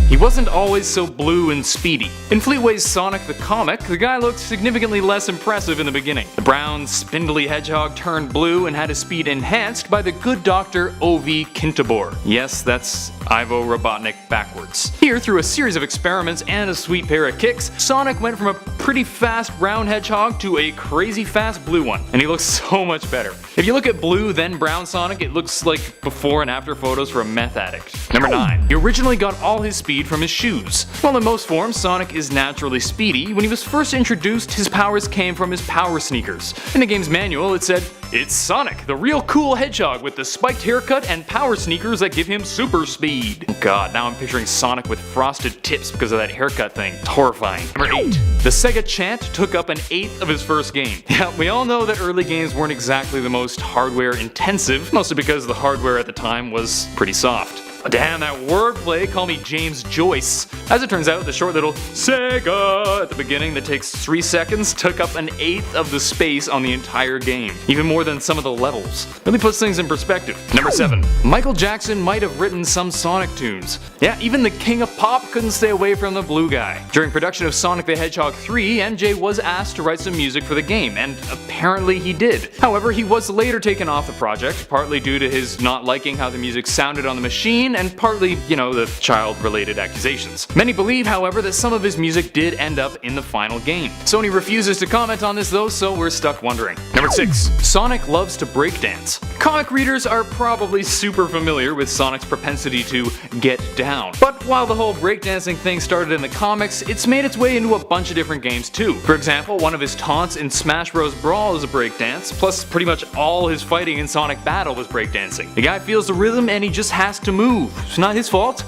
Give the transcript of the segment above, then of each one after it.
He wasn't always so blue and speedy. In Fleetway's Sonic the Comic, the guy looked significantly less impressive in the beginning. The brown, spindly hedgehog turned blue and had his speed enhanced by the good doctor Ovi Kintabor. Yes, that's Ivo Robotnik backwards. Here, through a series of experiments and a sweet pair of kicks, Sonic went from a pretty fast brown hedgehog to a crazy fast blue one, and he looks so much better. If you look at blue then brown Sonic, it looks like before and after photos for a meth addict. Number 9. He originally got all his speed from his shoes. While in most forms Sonic is naturally speedy, when he was first introduced his powers came from his power sneakers. In the game's manual it said, "It's Sonic, the real cool hedgehog with the spiked haircut and power sneakers that give him super speed." God, now I'm picturing Sonic with frosted tips because of that haircut thing. It's horrifying. Number 8. The Sega Chant took up an eighth of his first game. Yeah, we all know that early games weren't exactly the most hardware intensive, mostly because the hardware at the time was pretty soft. Damn, that wordplay, call me James Joyce. As it turns out, the short little Sega at the beginning that takes 3 seconds took up an eighth of the space on the entire game. Even more than some of the levels. Really puts things in perspective. Number 7. Michael Jackson might have written some Sonic tunes. Yeah, even the king of pop couldn't stay away from the blue guy. During production of Sonic the Hedgehog 3, MJ was asked to write some music for the game, and apparently he did. However, he was later taken off the project, partly due to his not liking how the music sounded on the machine, and partly, the child-related accusations. Many believe, however, that some of his music did end up in the final game. Sony refuses to comment on this though, so we're stuck wondering. Number 6. Sonic loves to breakdance. Comic readers are probably super familiar with Sonic's propensity to get down. But while the whole breakdancing thing started in the comics, it's made its way into a bunch of different games too. For example, one of his taunts in Smash Bros. Brawl is a breakdance, plus pretty much all his fighting in Sonic Battle was breakdancing. The guy feels the rhythm and he just has to move. It's not his fault.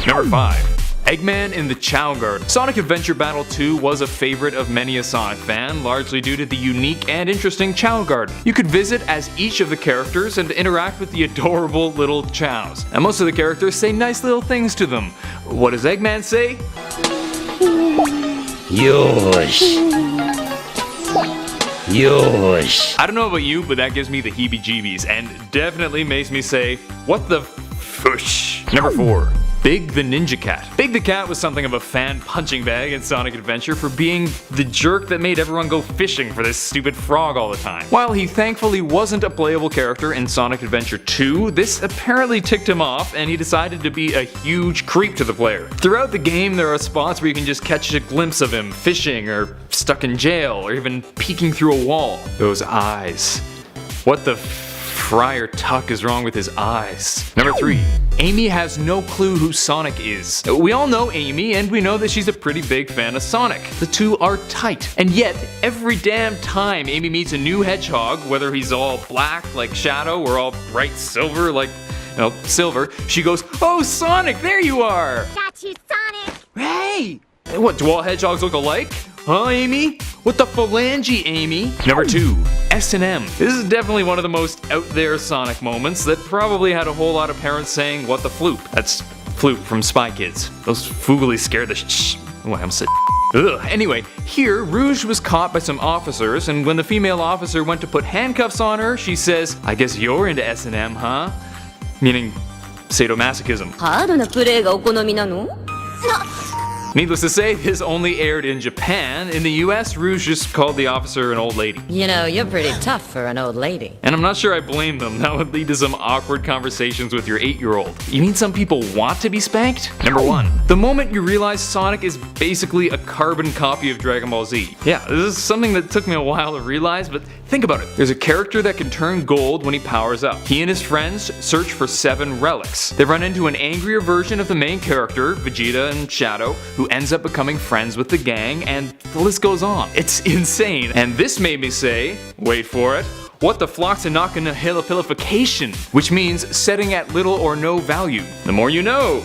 Number 5. Eggman in the Chow Garden. Sonic Adventure Battle 2 was a favorite of many a Sonic fan, largely due to the unique and interesting Chow Garden. You could visit as each of the characters and interact with the adorable little chows. And most of the characters say nice little things to them. What does Eggman say? Yosh. I don't know about you, but that gives me the heebie-jeebies and definitely makes me say, what the fush? Number 4. Big the Ninja Cat. Big the Cat was something of a fan punching bag in Sonic Adventure for being the jerk that made everyone go fishing for this stupid frog all the time. While he thankfully wasn't a playable character in Sonic Adventure 2, this apparently ticked him off and he decided to be a huge creep to the player. Throughout the game there are spots where you can just catch a glimpse of him fishing or stuck in jail or even peeking through a wall. Those eyes. What the Friar Tuck is wrong with his eyes? Number 3. Amy has no clue who Sonic is. We all know Amy, and we know that she's a pretty big fan of Sonic. The two are tight. And yet, every damn time Amy meets a new hedgehog, whether he's all black like Shadow or all bright silver like, Silver, she goes, "Oh Sonic, there you are!" Got you, Sonic! Hey! What, do all hedgehogs look alike? Huh, Amy? What the phalange, Amy? Number 2. S&M. This is definitely one of the most out there Sonic moments that probably had a whole lot of parents saying, "What the floop?" That's Floop from Spy Kids. Those foogly scared the oh, I almost said ugh. Anyway, here, Rouge was caught by some officers, and when the female officer went to put handcuffs on her, she says, "I guess you're into S&M, huh?" Meaning sadomasochism. ハードなプレイがお好みなの? Needless to say, this only aired in Japan. In the US, Rouge just called the officer an old lady. You know, you're pretty tough for an old lady. And I'm not sure I blame them. That would lead to some awkward conversations with your 8-year-old. You mean some people want to be spanked? Number 1. The moment you realize Sonic is basically a carbon copy of Dragon Ball Z. Yeah, this is something that took me a while to realize, but think about it. There's a character that can turn gold when he powers up. He and his friends search for 7 relics. They run into an angrier version of the main character, Vegeta and Shadow, who ends up becoming friends with the gang, and the list goes on. It's insane. And this made me say, wait for it, what the floxinochinahilipilification, which means setting at little or no value. The more you know.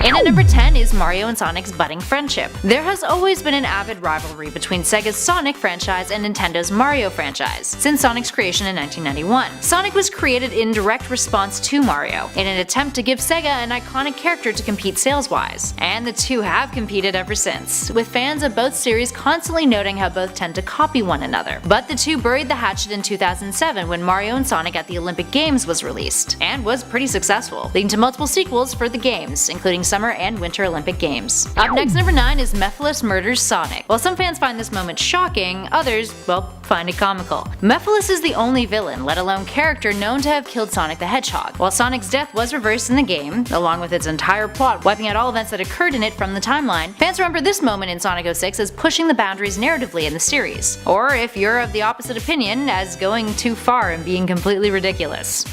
And at number 10, 1 is Mario and Sonic's budding friendship. There has always been an avid rivalry between Sega's Sonic franchise and Nintendo's Mario franchise, since Sonic's creation in 1991. Sonic was created in direct response to Mario, in an attempt to give Sega an iconic character to compete sales-wise, and the two have competed ever since, with fans of both series constantly noting how both tend to copy one another. But the two buried the hatchet in 2007 when Mario and Sonic at the Olympic Games was released, and was pretty successful, leading to multiple sequels for the games, including Summer and Winter Olympic Games. Up next, number 9 is MEPHILES murders Sonic. While some fans find this moment shocking, others, well, find it comical. MEPHILES is the only villain, let alone character, known to have killed Sonic the Hedgehog. While Sonic's death was reversed in the game, along with its entire plot wiping out all events that occurred in it from the timeline, fans remember this moment in Sonic 06 as pushing the boundaries narratively in the series. Or, if you're of the opposite opinion, as going too far and being completely ridiculous.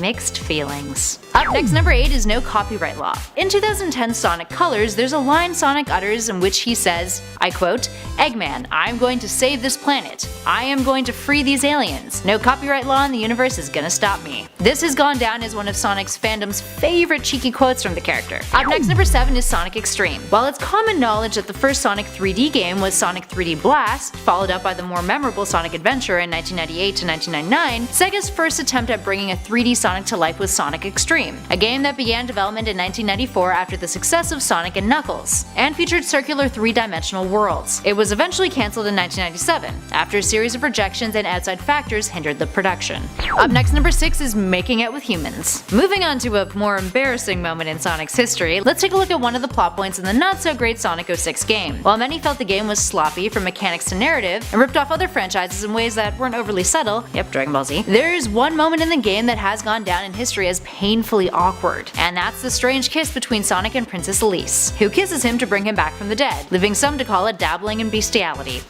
Mixed feelings. Up next, number 8 is no copyright law. In 2010's Sonic Colors, there's a line Sonic utters in which he says, I quote, "Eggman, I'm going to save this planet. I am going to free these aliens. No copyright law in the universe is gonna stop me." This has gone down as one of Sonic's fandom's favorite cheeky quotes from the character. Up next, number 7 is Sonic Extreme. While it's common knowledge that the first Sonic 3D game was Sonic 3D Blast, followed up by the more memorable Sonic Adventure in 1998 to 1999, Sega's first attempt at bringing a 3D Sonic to life was Sonic Extreme, a game that began development in 1994 after the success of Sonic and Knuckles, and featured circular three-dimensional worlds. It was eventually cancelled in 1997, after a series of rejections and outside factors hindered the production. Up next, number 6 is Making Out with Humans. Moving on to a more embarrassing moment in Sonic's history, let's take a look at one of the plot points in the not-so-great Sonic 06 game. While many felt the game was sloppy from mechanics to narrative, and ripped off other franchises in ways that weren't overly subtle, yep, Dragon Ball Z, there's one moment in the game that has gone down in history as painfully awkward, and that's the strange kiss between Sonic and Princess Elise, who kisses him to bring him back from the dead, leaving some to call it dabbling in bestiality.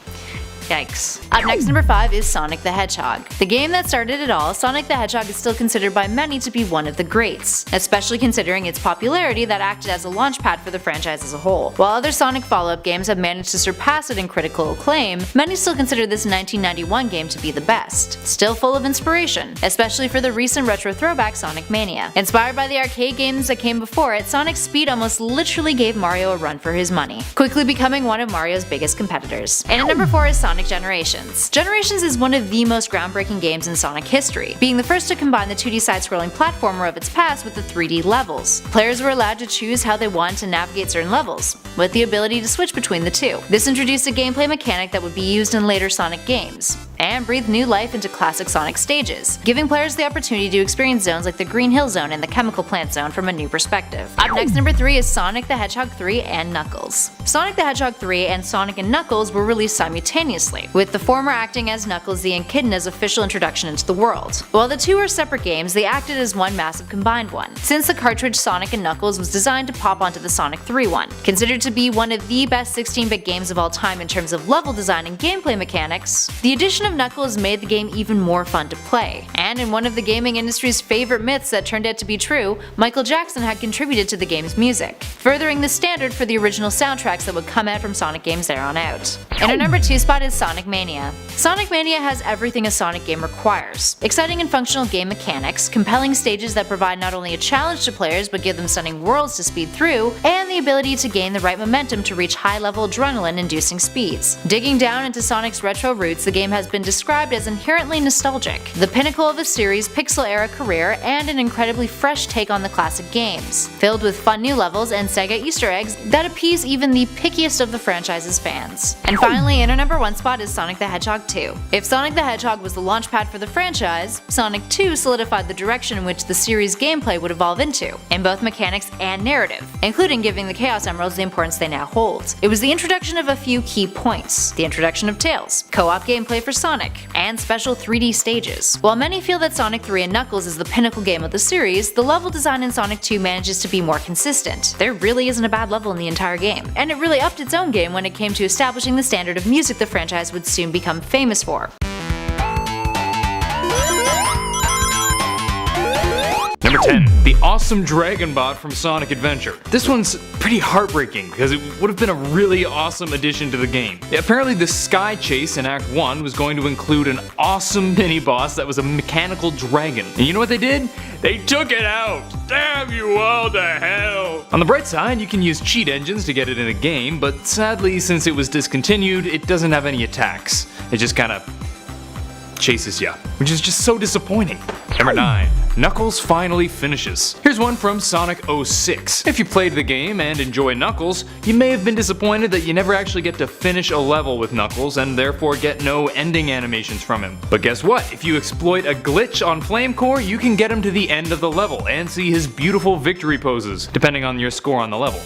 Yikes. Up next, number 5 is Sonic the Hedgehog. The game that started it all, Sonic the Hedgehog is still considered by many to be one of the greats, especially considering its popularity that acted as a launchpad for the franchise as a whole. While other Sonic follow-up games have managed to surpass it in critical acclaim, many still consider this 1991 game to be the best. Still full of inspiration, especially for the recent retro throwback Sonic Mania. Inspired by the arcade games that came before it, Sonic's speed almost literally gave Mario a run for his money, quickly becoming one of Mario's biggest competitors. And at number 4 is Sonic Generations. Generations is one of the most groundbreaking games in Sonic history, being the first to combine the 2D side-scrolling platformer of its past with the 3D levels. Players were allowed to choose how they wanted to navigate certain levels, with the ability to switch between the two. This introduced a gameplay mechanic that would be used in later Sonic games, and breathed new life into classic Sonic stages, giving players the opportunity to experience zones like the Green Hill Zone and the Chemical Plant Zone from a new perspective. Up next, number 3 is Sonic the Hedgehog 3 and Knuckles. Sonic the Hedgehog 3 and Sonic and Knuckles were released simultaneously, with the former acting as Knuckles the Echidna's official introduction into the world. While the two are separate games, they acted as one massive combined one, since the cartridge Sonic and Knuckles was designed to pop onto the Sonic 3 one. Considered to be one of the best 16-bit games of all time in terms of level design and gameplay mechanics, the addition of Knuckles made the game even more fun to play. And in one of the gaming industry's favorite myths that turned out to be true, Michael Jackson had contributed to the game's music, furthering the standard for the original soundtracks that would come out from Sonic games there on out. And our number 2 spot is Sonic Mania. Sonic Mania has everything a Sonic game requires: exciting and functional game mechanics, compelling stages that provide not only a challenge to players but give them stunning worlds to speed through, and the ability to gain the right momentum to reach high-level adrenaline-inducing speeds. Digging down into Sonic's retro roots, the game has been described as inherently nostalgic, the pinnacle of a series' pixel-era career, and an incredibly fresh take on the classic games, filled with fun new levels and Sega Easter eggs that appease even the pickiest of the franchise's fans. And finally, in our number 1 spot is Sonic the Hedgehog 2. If Sonic the Hedgehog was the launchpad for the franchise, Sonic 2 solidified the direction in which the series' gameplay would evolve into, in both mechanics and narrative, including giving the Chaos Emeralds the importance they now hold. It was the introduction of a few key points: the introduction of Tails, co-op gameplay for Sonic, and special 3D stages. While many feel that Sonic 3 and Knuckles is the pinnacle game of the series, the level design in Sonic 2 manages to be more consistent. There really isn't a bad level in the entire game, and it really upped its own game when it came to establishing the standard of music the franchise would soon become famous for. Number Number 10. The awesome Dragon Bot from Sonic Adventure. This one's pretty heartbreaking because it would have been a really awesome addition to the game. Apparently the Sky Chase in Act 1 was going to include an awesome mini-boss that was a mechanical dragon. And you know what they did? They took it out! Damn you all to hell! On the bright side, you can use cheat engines to get it in a game, but sadly, since it was discontinued, it doesn't have any attacks. It just kinda chases ya, which is just so disappointing. Number 9. Knuckles finally finishes. Here's one from Sonic 06. If you played the game and enjoy Knuckles, you may have been disappointed that you never actually get to finish a level with Knuckles and therefore get no ending animations from him. But guess what? If you exploit a glitch on Flame Core, you can get him to the end of the level and see his beautiful victory poses, depending on your score on the level.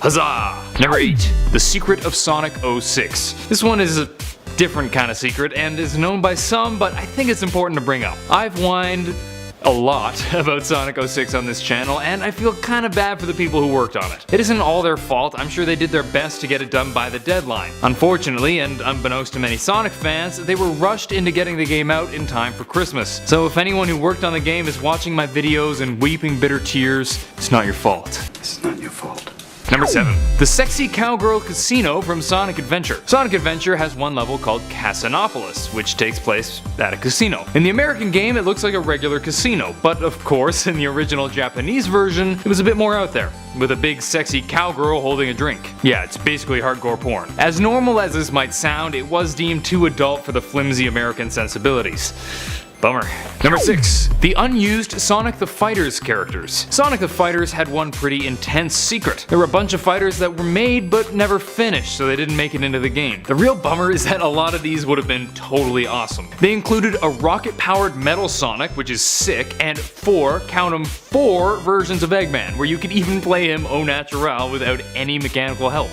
Huzzah! Number 8. The Secret of Sonic 06. This one is a different kind of secret and is known by some, but I think it's important to bring up. I've whined a lot about Sonic 06 on this channel, and I feel kinda bad for the people who worked on it. It isn't all their fault, I'm sure they did their best to get it done by the deadline. Unfortunately, and unbeknownst to many Sonic fans, they were rushed into getting the game out in time for Christmas. So if anyone who worked on the game is watching my videos and weeping bitter tears, it's not your fault. It's not your fault. Number 7. The Sexy Cowgirl Casino from Sonic Adventure. Sonic Adventure has one level called Casinopolis, which takes place at a casino. In the American game, it looks like a regular casino, but of course, in the original Japanese version, it was a bit more out there, with a big sexy cowgirl holding a drink. Yeah, it's basically hardcore porn. As normal as this might sound, it was deemed too adult for the flimsy American sensibilities. Bummer. Number 6. The unused Sonic the Fighters characters. Sonic the Fighters had one pretty intense secret. There were a bunch of fighters that were made but never finished, so they didn't make it into the game. The real bummer is that a lot of these would have been totally awesome. They included a rocket-powered Metal Sonic, which is sick, and 4, count 'em, 4 versions of Eggman, where you could even play him au naturel without any mechanical help.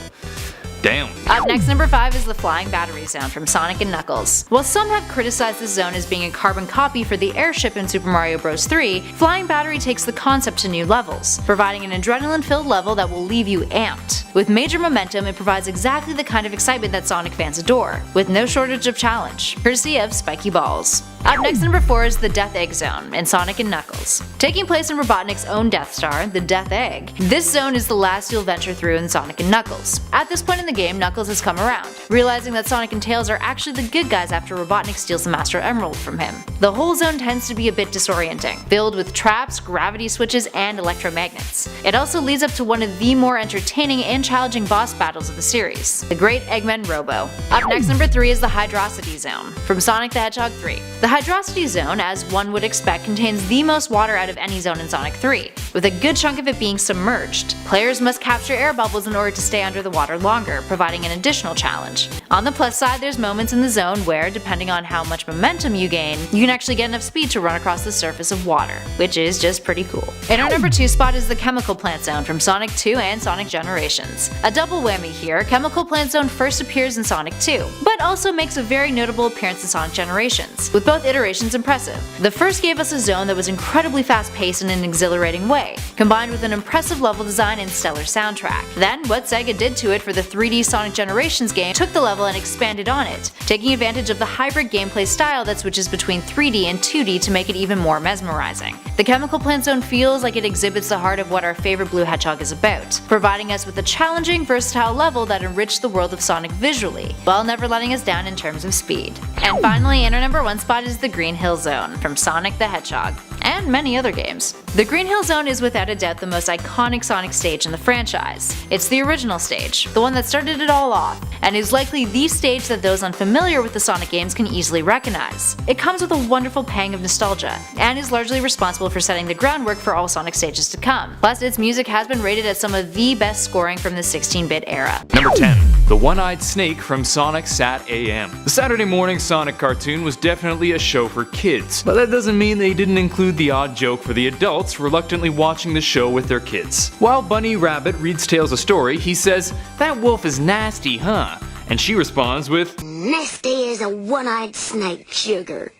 Damn. Up next, number 5 is the Flying Battery Zone from Sonic & Knuckles. While some have criticized this zone as being a carbon copy for the airship in Super Mario Bros. 3, Flying Battery takes the concept to new levels, providing an adrenaline-filled level that will leave you amped. With major momentum, it provides exactly the kind of excitement that Sonic fans adore, with no shortage of challenge, courtesy of Spiky Balls. Up next, number 4 is the Death Egg Zone in Sonic & Knuckles. Taking place in Robotnik's own Death Star, the Death Egg, this zone is the last you'll venture through in Sonic & Knuckles. At this point in the game, Knuckles has come around, realizing that Sonic and Tails are actually the good guys after Robotnik steals the Master Emerald from him. The whole zone tends to be a bit disorienting, filled with traps, gravity switches, and electromagnets. It also leads up to one of the more entertaining and challenging boss battles of the series, the Great Eggman Robo. Up next, number 3 is the Hydrosity Zone from Sonic the Hedgehog 3. The Hydrosity Zone, as one would expect, contains the most water out of any zone in Sonic 3, with a good chunk of it being submerged. Players must capture air bubbles in order to stay under the water longer, providing an additional challenge. On the plus side, there's moments in the zone where, depending on how much momentum you gain, you can actually get enough speed to run across the surface of water, which is just pretty cool. In our number 2 spot is the Chemical Plant Zone from Sonic 2 and Sonic Generations. A double whammy here, Chemical Plant Zone first appears in Sonic 2, but also makes a very notable appearance in Sonic Generations, with both iterations impressive. The first gave us a zone that was incredibly fast-paced in an exhilarating way, combined with an impressive level design and stellar soundtrack. Then, what Sega did to it for the 3D Sonic Generations game took the level and expanded on it, taking advantage of the hybrid gameplay style that switches between 3D and 2D to make it even more mesmerizing. The Chemical Plant Zone feels like it exhibits the heart of what our favorite Blue Hedgehog is about, providing us with a challenging, versatile level that enriched the world of Sonic visually, while never letting us down in terms of speed. And finally, in our number 1 spot is the Green Hill Zone from Sonic the Hedgehog, and many other games. The Green Hill Zone is without a doubt the most iconic Sonic stage in the franchise. It's the original stage, the one that started it all off, and is likely the stage that those unfamiliar with the Sonic games can easily recognize. It comes with a wonderful pang of nostalgia, and is largely responsible for setting the groundwork for all Sonic stages to come. Plus, its music has been rated as some of the best scoring from the 16-bit era. Number 10. The One-Eyed Snake from Sonic Sat AM. The Saturday morning Sonic cartoon was definitely a show for kids, but that doesn't mean they didn't include the odd joke for the adults reluctantly watching the show with their kids. While Bunny Rabbit reads Tails a story, he says, "That wolf is nasty, huh?" And she responds with, "Nasty as a one-eyed snake, sugar."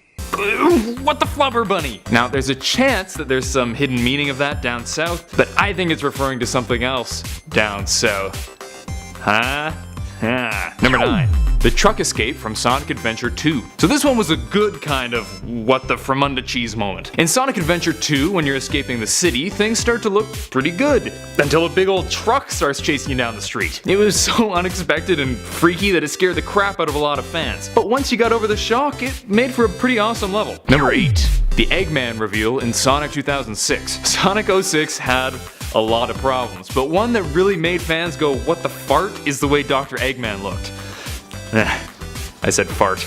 "What the flubber, Bunny?" Now, there's a chance that there's some hidden meaning of that down south, but I think it's referring to something else down south. Huh? Number 9. The the truck escape from Sonic Adventure 2. So this one was a good kind of what the Fremunda cheese moment. In Sonic Adventure 2, when you're escaping the city, things start to look pretty good. Until a big old truck starts chasing you down the street. It was so unexpected and freaky that it scared the crap out of a lot of fans. But once you got over the shock, it made for a pretty awesome level. Number 8. The Eggman reveal in Sonic 2006. Sonic 06 had a lot of problems, but one that really made fans go, what the fart, is the way Dr. Eggman looked. I said fart.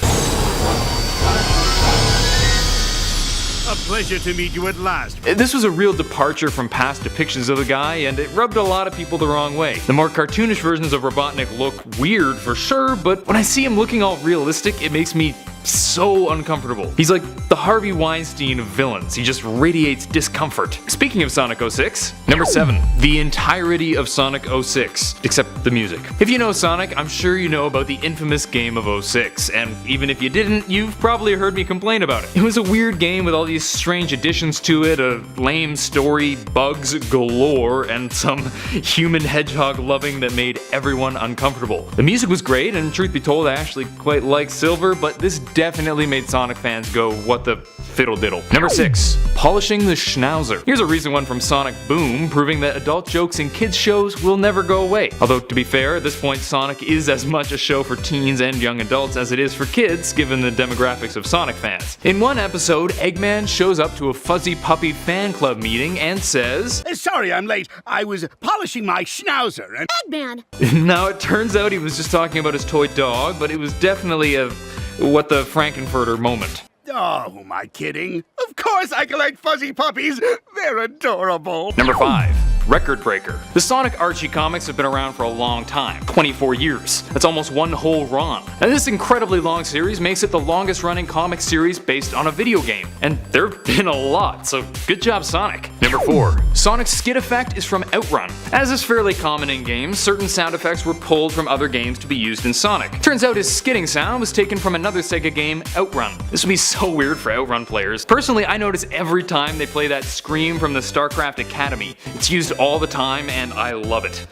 A pleasure to meet you at last. This was a real departure from past depictions of the guy, and it rubbed a lot of people the wrong way. The more cartoonish versions of Robotnik look weird for sure, but when I see him looking all realistic, it makes me so uncomfortable. He's like the Harvey Weinstein of villains. He just radiates discomfort. Speaking of Sonic 06, number 7. The entirety of Sonic 06, except the music. If you know Sonic, I'm sure you know about the infamous game of 06, and even if you didn't, you've probably heard me complain about it. It was a weird game with all these strange additions to it, a lame story, bugs galore, and some human hedgehog loving that made everyone uncomfortable. The music was great, and truth be told, I actually quite liked Silver, but this definitely made Sonic fans go, what the fiddle diddle. Number 6. Polishing the Schnauzer. Here's a recent one from Sonic Boom, proving that adult jokes in kids shows will never go away. Although, to be fair, at this point Sonic is as much a show for teens and young adults as it is for kids, given the demographics of Sonic fans. In one episode, Eggman shows up to a Fuzzy Puppy fan club meeting and says, Sorry I'm late. I was polishing my Schnauzer and— Eggman! Now it turns out he was just talking about his toy dog, but it was definitely a what the Frankenfurter moment. Oh, who am I kidding? Of course I collect fuzzy puppies. They're adorable. Number 5. Record breaker. The Sonic Archie comics have been around for a long time, 24 years. That's almost one whole run. And this incredibly long series makes it the longest running comic series based on a video game. And there have been a lot, so good job Sonic. Number 4. Sonic's skid effect is from Outrun. As is fairly common in games, certain sound effects were pulled from other games to be used in Sonic. Turns out his skidding sound was taken from another Sega game, Outrun. This would be so weird for Outrun players. Personally, I notice every time they play that scream from the StarCraft Academy. It's used all the time and I love it.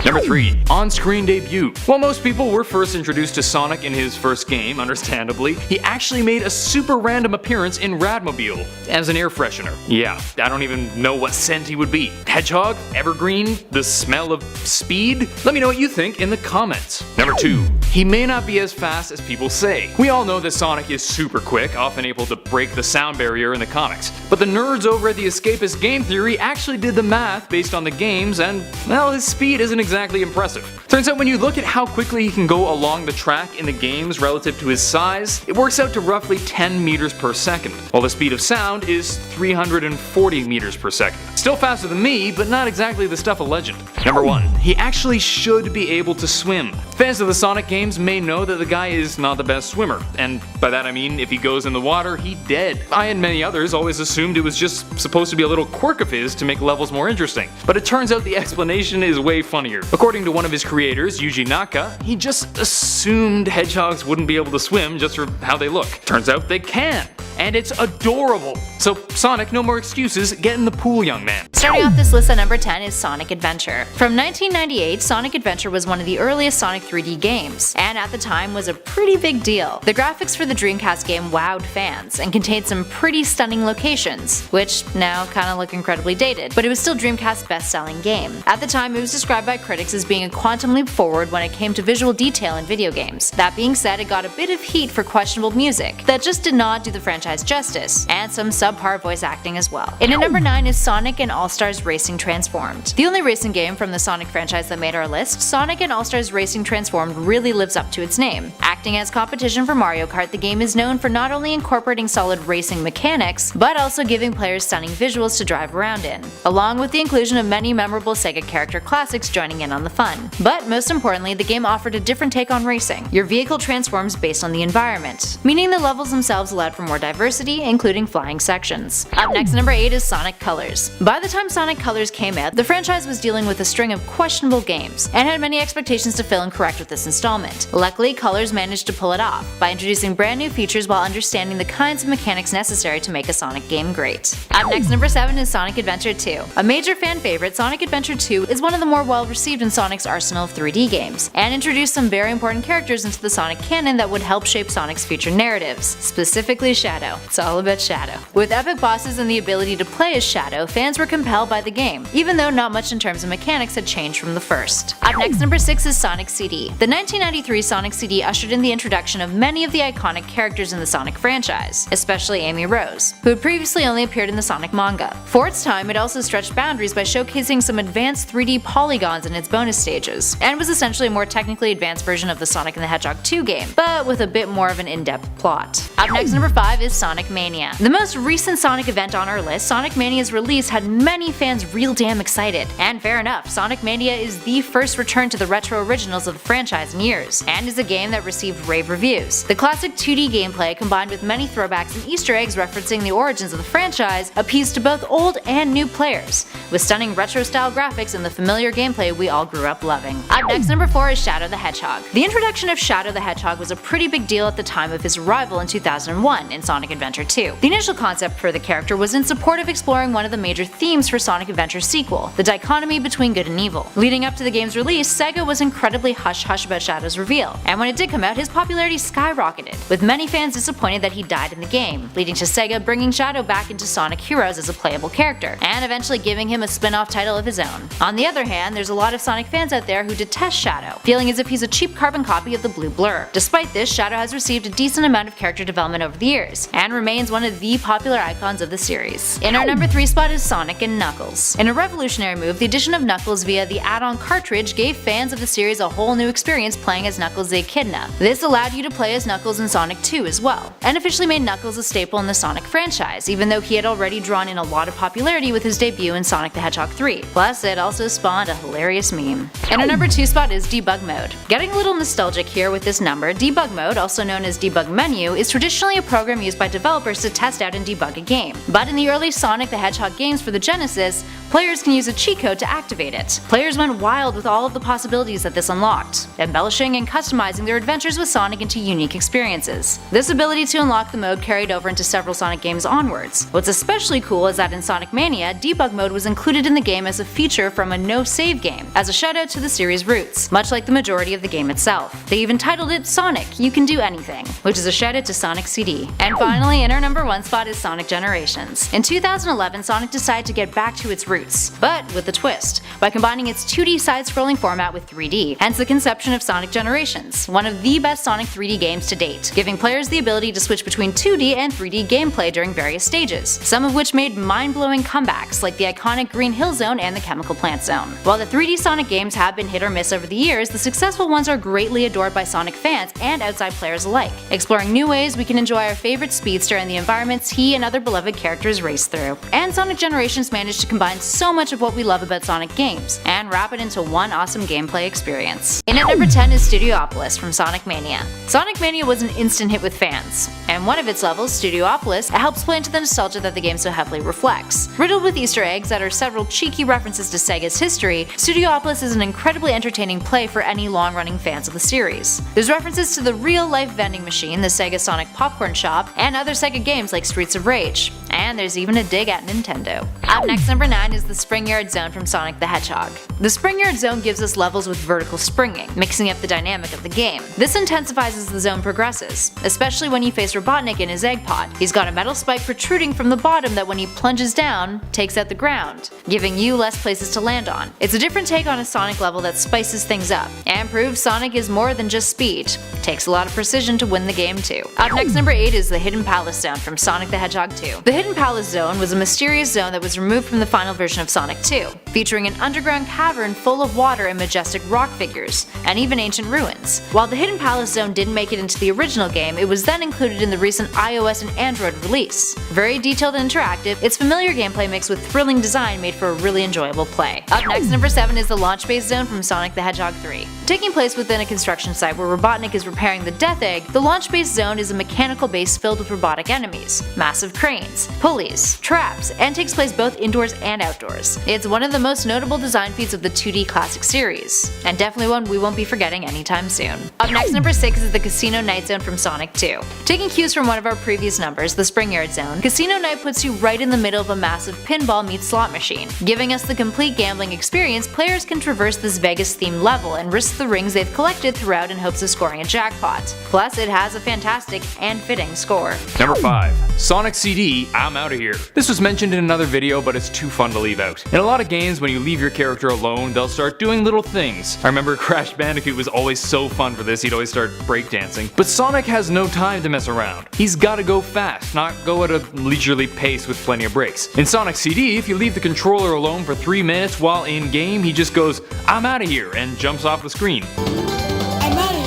Number 3. On-screen debut. While most people were first introduced to Sonic in his first game, understandably, he actually made a super random appearance in Radmobile as an air freshener. Yeah, I don't even know what scent he would be. Hedgehog? Evergreen? The smell of speed? Let me know what you think in the comments. Number 2. He may not be as fast as people say. We all know that Sonic is super quick, often able to break the sound barrier in the comics. But the nerds over at the Escapist Game Theory actually did the math based on the games and, well, his speed isn't exactly impressive. Turns out when you look at how quickly he can go along the track in the games relative to his size, it works out to roughly 10 meters per second, while the speed of sound is 340 meters per second. Still faster than me, but not exactly the stuff of legend. Number 1. He actually should be able to swim. Fans of the Sonic games may know that the guy is not the best swimmer, and by that I mean if he goes in the water, he dead. I and many others always assumed it was just supposed to be a little quirk of his to make levels more interesting, but it turns out the explanation is way funnier. According to one of his creators, Yuji Naka, he just assumed hedgehogs wouldn't be able to swim just for how they look. Turns out they can, and it's adorable. So Sonic, no more excuses, get in the pool, young man. Starting off this list at number 10 is Sonic Adventure. From 1998, Sonic Adventure was one of the earliest Sonic 3D games, and at the time was a pretty big deal. The graphics for the Dreamcast game wowed fans, and contained some pretty stunning locations, which now kinda look incredibly dated, but it was still Dreamcast's best-selling game. At the time, it was described by critics as being a quantum leap forward when it came to visual detail in video games. That being said, it got a bit of heat for questionable music that just did not do the franchise justice, and some subpar voice acting as well. And at number 9 is Sonic and All-Stars Racing Transformed. The only racing game from the Sonic franchise that made our list, Sonic and All-Stars Racing Transformed really lives up to its name. Acting as competition for Mario Kart, the game is known for not only incorporating solid racing mechanics, but also giving players stunning visuals to drive around in, along with the inclusion of many memorable Sega character classics joining in on the fun. But most importantly, the game offered a different take on racing. Your vehicle transforms based on the environment, meaning the levels themselves allowed for more diversity diversity, including flying sections. Up next, number 8 is Sonic Colors. By the time Sonic Colors came out, the franchise was dealing with a string of questionable games, and had many expectations to fill and correct with this installment. Luckily, Colors managed to pull it off, by introducing brand new features while understanding the kinds of mechanics necessary to make a Sonic game great. Up next, number 7 is Sonic Adventure 2. A major fan favorite, Sonic Adventure 2 is one of the more well received in Sonic's arsenal of 3D games, and introduced some very important characters into the Sonic canon that would help shape Sonic's future narratives, specifically Shadow. It's all about Shadow. With epic bosses and the ability to play as Shadow, fans were compelled by the game, even though not much in terms of mechanics had changed from the first. Up next, number 6 is Sonic CD. The 1993 Sonic CD ushered in the introduction of many of the iconic characters in the Sonic franchise, especially Amy Rose, who had previously only appeared in the Sonic manga. For its time, it also stretched boundaries by showcasing some advanced 3D polygons in its bonus stages, and was essentially a more technically advanced version of the Sonic and the Hedgehog 2 game, but with a bit more of an in-depth plot. Up next, number 5 is Sonic Mania. The most recent Sonic event on our list, Sonic Mania's release had many fans real damn excited. And fair enough, Sonic Mania is the first return to the retro originals of the franchise in years, and is a game that received rave reviews. The classic 2D gameplay, combined with many throwbacks and Easter eggs referencing the origins of the franchise, appeals to both old and new players, with stunning retro-style graphics and the familiar gameplay we all grew up loving. Up next, number 4 is Shadow the Hedgehog. The introduction of Shadow the Hedgehog was a pretty big deal at the time of his arrival in 2001 in Sonic Adventure 2. The initial concept for the character was in support of exploring one of the major themes for Sonic Adventure's sequel, the dichotomy between good and evil. Leading up to the game's release, Sega was incredibly hush-hush about Shadow's reveal, and when it did come out, his popularity skyrocketed, with many fans disappointed that he died in the game, leading to Sega bringing Shadow back into Sonic Heroes as a playable character, and eventually giving him a spin-off title of his own. On the other hand, there's a lot of Sonic fans out there who detest Shadow, feeling as if he's a cheap carbon copy of the blue blur. Despite this, Shadow has received a decent amount of character development over the years, and remains one of the popular icons of the series. In our number 3 spot is Sonic and Knuckles. In a revolutionary move, the addition of Knuckles via the add-on cartridge gave fans of the series a whole new experience playing as Knuckles the Echidna. This allowed you to play as Knuckles in Sonic 2 as well, and officially made Knuckles a staple in the Sonic franchise, even though he had already drawn in a lot of popularity with his debut in Sonic the Hedgehog 3. Plus, it also spawned a hilarious meme. In our number 2 spot is Debug Mode. Getting a little nostalgic here with this number, Debug Mode, also known as Debug Menu, is traditionally a program used by developers to test out and debug a game. But in the early Sonic the Hedgehog games for the Genesis, players can use a cheat code to activate it. Players went wild with all of the possibilities that this unlocked, embellishing and customizing their adventures with Sonic into unique experiences. This ability to unlock the mode carried over into several Sonic games onwards. What's especially cool is that in Sonic Mania, Debug Mode was included in the game as a feature from a no-save game, as a shout-out to the series' roots, much like the majority of the game itself. They even titled it Sonic, You Can Do Anything, which is a shout-out to Sonic CD. And finally, in our number 1 spot is Sonic Generations. In 2011, Sonic decided to get back to its roots, but with a twist, by combining its 2D side-scrolling format with 3D, hence the conception of Sonic Generations, one of the best Sonic 3D games to date, giving players the ability to switch between 2D and 3D gameplay during various stages, some of which made mind-blowing comebacks like the iconic Green Hill Zone and the Chemical Plant Zone. While the 3D Sonic games have been hit or miss over the years, the successful ones are greatly adored by Sonic fans and outside players alike, exploring new ways we can enjoy our favorite speedster and the environments he and other beloved characters race through. And Sonic Generations managed to combine so much of what we love about Sonic games, and wrap it into one awesome gameplay experience. In at number 10 is Studiopolis from Sonic Mania. Sonic Mania was an instant hit with fans, and one of its levels, Studiopolis, helps play into the nostalgia that the game so heavily reflects. Riddled with Easter eggs that are several cheeky references to Sega's history, Studiopolis is an incredibly entertaining play for any long-running fans of the series. There's references to the real-life vending machine, the Sega Sonic Popcorn Shop, and other Sega games like Streets of Rage, and there's even a dig at Nintendo. Up next, number 9 is the Spring Yard Zone from Sonic the Hedgehog. The Spring Yard Zone gives us levels with vertical springing, mixing up the dynamic of the game. This intensifies as the zone progresses, especially when you face Robotnik in his egg pod. He's got a metal spike protruding from the bottom that when he plunges down, takes out the ground, giving you less places to land on. It's a different take on a Sonic level that spices things up, and proves Sonic is more than just speed. It takes a lot of precision to win the game too. Up next, number 8 is the Hidden Palace Zone from Sonic the Hedgehog 2. The Hidden Palace Zone was a mysterious zone that was removed from the final version of Sonic 2, featuring an underground cavern full of water and majestic rock figures, and even ancient ruins. While the Hidden Palace Zone didn't make it into the original game, it was then included in the recent iOS and Android release. Very detailed and interactive, its familiar gameplay mixed with thrilling design made for a really enjoyable play. Up next, number 7 is the Launch Base Zone from Sonic the Hedgehog 3. Taking place within a construction site where Robotnik is repairing the Death Egg, the Launch Base Zone is a mechanical base filled with robotic enemies, massive cranes, pulleys, traps, and takes place both indoors and outdoors. It's one of the most notable design feats of the 2D classic series, and definitely one we won't be forgetting anytime soon. Up next, number 6 is the Casino Night Zone from Sonic 2. Taking cues from one of our previous numbers, the Spring Yard Zone, Casino Night puts you right in the middle of a massive pinball meets slot machine. Giving us the complete gambling experience, players can traverse this Vegas-themed level and risk the rings they've collected throughout in hopes of scoring a jackpot. Plus, it has a fantastic and fitting score. Number 5. Sonic CD, I'm Outta Here. This was mentioned in another video, but it's too fun to leave out. In a lot of games, when you leave your character alone, they'll start doing little things. I remember Crash Bandicoot was always so fun for this, he'd always start breakdancing. But Sonic has no time to mess around. He's gotta go fast, not go at a leisurely pace with plenty of breaks. In Sonic CD, if you leave the controller alone for 3 minutes while in game, he just goes, I'm outta here, and jumps off the screen. I'm out of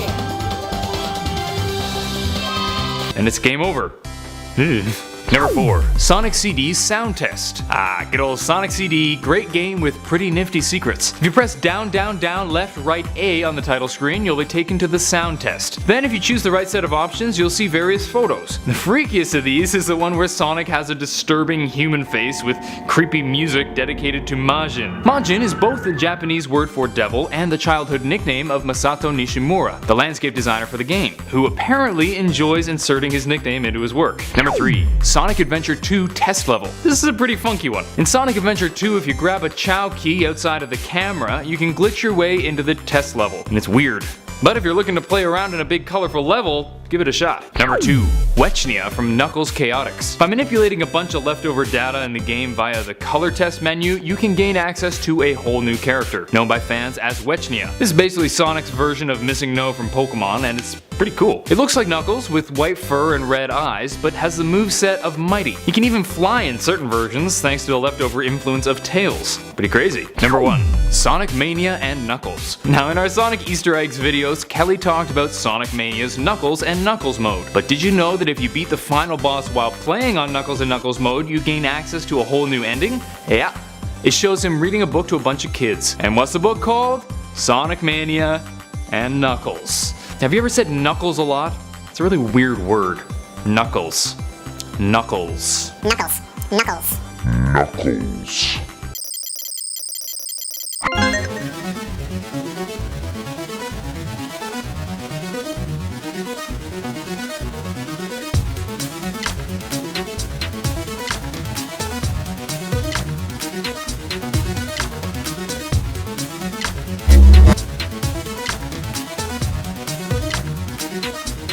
here. And it's game over. Number 4. Sonic CD's Sound Test. Good old Sonic CD, great game with pretty nifty secrets. If you press down, down, down, left, right, A on the title screen, you'll be taken to the sound test. Then if you choose the right set of options, you'll see various photos. The freakiest of these is the one where Sonic has a disturbing human face with creepy music dedicated to Majin. Majin is both the Japanese word for devil and the childhood nickname of Masato Nishimura, the landscape designer for the game, who apparently enjoys inserting his nickname into his work. Number 3. Sonic Adventure 2 Test Level. This is a pretty funky one. In Sonic Adventure 2, if you grab a Chow key outside of the camera, you can glitch your way into the test level, and it's weird. But if you're looking to play around in a big colorful level, give it a shot. Number 2. Wechnia from Knuckles Chaotix. By manipulating a bunch of leftover data in the game via the color test menu, you can gain access to a whole new character, known by fans as Wechnia. This is basically Sonic's version of Missing No from Pokemon, and it's pretty cool. It looks like Knuckles with white fur and red eyes, but has the moveset of Mighty. He can even fly in certain versions thanks to the leftover influence of Tails. Pretty crazy. Number 1. Sonic Mania and Knuckles. Now in our Sonic Easter Eggs videos, Kelly talked about Sonic Mania's Knuckles and Knuckles mode. But did you know that if you beat the final boss while playing on Knuckles and Knuckles mode, you gain access to a whole new ending? Yeah. It shows him reading a book to a bunch of kids. And what's the book called? Sonic Mania and Knuckles. Have you ever said knuckles a lot? It's a really weird word. Knuckles. Knuckles. Knuckles. Knuckles. Knuckles.